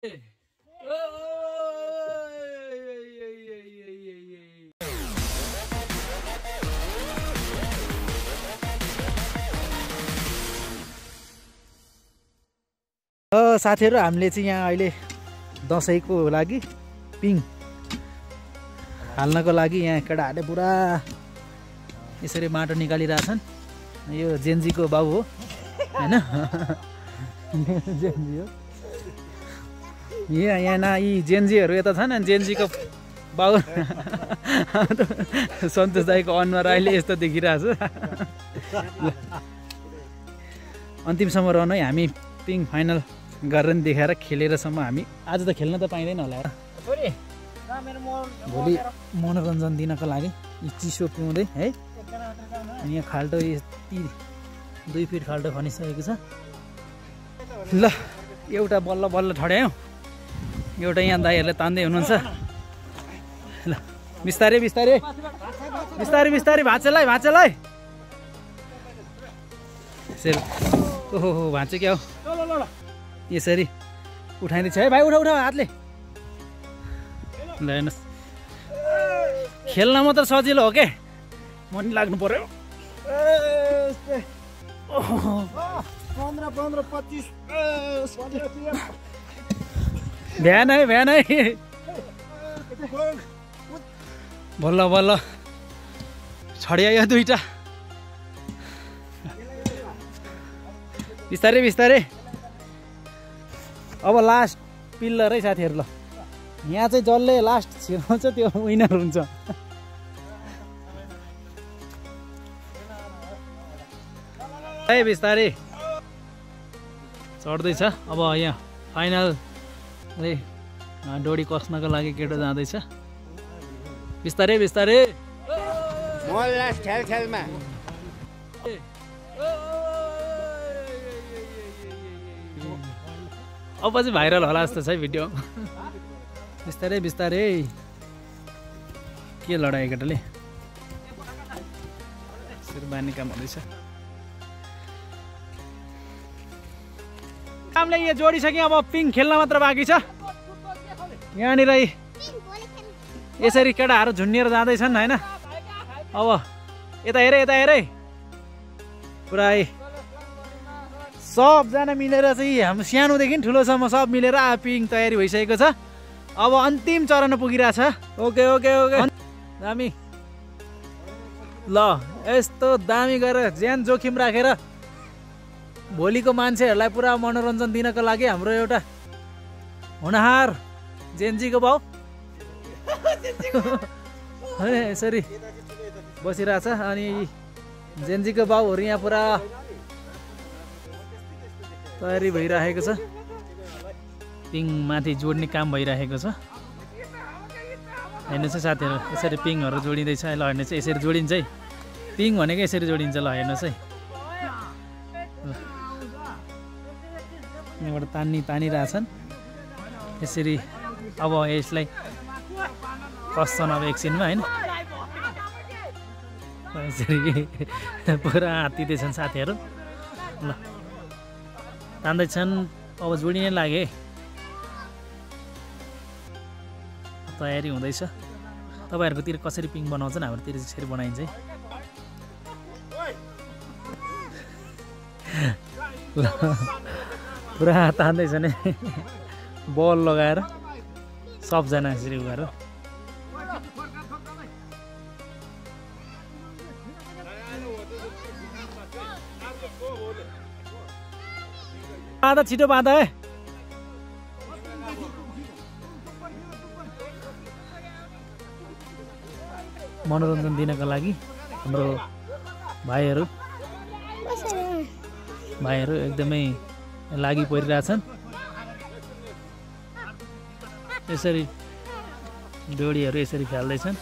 साथीहरु हामीले चाहिँ यहाँ अहिले दशैंको लागि पिङ हाल्नको लागि यहाँ केटाहरूले पुरा यसरी माटो निकालिरहेछन्। यो जेन्जीको बाबु हो हैन जेन्जी हो यहाँ यी जेन्जीहरू यता छन् अनि जेन्जीको बाबु सन्तोष दाइको अनुहार अहिले यस्तो देखिरहेछ। अन्तिमसम्म रहनु है, हामी पिङ फाइनल गरेर नि देखाएर खेलेरसम्म हामी आज त खेल्न त पाइँदैन होला। भोलि मनोरञ्जन दिनको लागि यी चिसो पिउँदै है। अनि यहाँ खाल्टो 2 फिट खाल्टो खनिसकेको छ। ल एउटा बल्ल बल्ल ठड्यायो, एउटा यहाँ दाइहरूले तान्दै हुनुहुन्छ। ल बिस्तारै बिस्तारै बिस्तारै बिस्तारै भाँचेलाई भाँचेलाई यसरी ओहो भाँच्यो क्या हो यसरी उठाइँदैछ है भाइ, उठा उठा हातले। ल हेर्नुहोस् खेल्न मात्र सजिलो हो के, मन लाग्नु पर्यो। 15-25 भ्यान है भ्यान है। बल्ल बल्ल छड्यायो दुईटा। बिस्तारै बिस्तारै अब लास्ट पिल्लर है साथीहरु। ल यहाँ चाहिँ जसले लास्ट छिराउँछ त्यो विनर हुन्छ। है बिस्तारै चढ्दैछ। अब यहाँ फाइनल डोरी कस्नको लागि केटो जाँदैछ। बिस्तारै बिस्तारै खेलमा अब चाहिँ भाइरल होला जस्तो छ है भिडियो। बिस्तारै बिस्तारै के लडायो केटाले बानी काम हुँदैछ। कामले यहाँ जोडिसक्यो, अब पिङ खेल्न मात्र बाँकी छ। यहाँनिर यसरी केटाहरू झुन्डिएर जाँदैछन् होइन। अब यता हेरे पुरै सबजना मिलेर चाहिँ हाम्रो सानोदेखि ठुलोसम्म सब मिलेर पिङ तयारी भइसकेको छ। अब अन्तिम चरण पुगिरहेछ। ओके ओके ओके दामी। ल यस्तो दामी गरेर ज्यान जोखिम राखेर भोलिको मान्छेहरूलाई पुरा मनोरञ्जन दिनको लागि हाम्रो एउटा हुनहार जेन्जीको बाउ यसरी बसिरहेछ। अनि जेन्जीको बाउहरू यहाँ पुरा तयारी भइरहेको छ। पिङ माथि जोड्ने काम भइरहेको छ। हेर्नुहोस् है साथीहरू, यसरी पिङहरू जोडिँदैछ। ल हेर्नुहोस् है यसरी जोडिन्छ है, पिङ भनेको यसरी जोडिन्छ। ल हेर्नुहोस् है यहाँबाट तानिरहेछन् यसरी। अब यसलाई कस्छन् अब एकछिनमा होइन। यसरी पुरा हात्तिँदैछन् साथीहरू। ल तान्दैछन्, अब जोडिने लागे, तयारी हुँदैछ। तपाईँहरूकोतिर कसरी पिङ बनाउँछन्, हाम्रोतिर यसरी बनाइन्छ है। ल पुरा तान्दैछन् बल लगाएर सबजना यसरी गरेर। बाँधा छिटो बाँधा है। मनोरञ्जन दिनको लागि हाम्रो भाइहरू एकदमै लागि परिरहेछन्। यसरी डोरीहरू यसरी फाल्दैछन्।